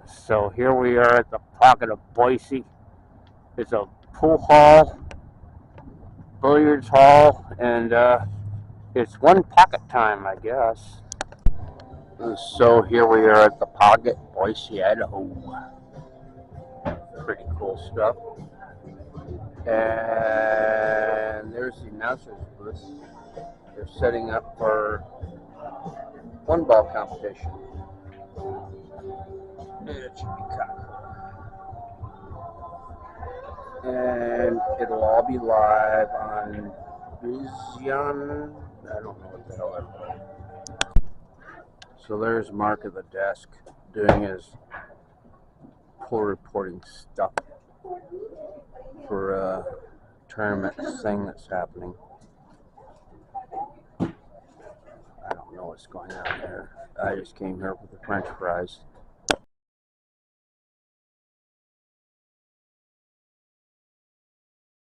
So here we are at the pocket of Boise. It's a pool hall, billiards hall, and it's one pocket time, I guess. So here we are at the pocket, Boise, Idaho. Pretty cool stuff. And there's the announcer's booth. They're setting up for one ball competition. It should be kind of cool. And it'll all be live on Vision. I don't know what the hell that's called. So there's Mark at the desk doing his pool reporting stuff for a tournament thing that's happening. I don't know what's going on there. I just came here with the French fries.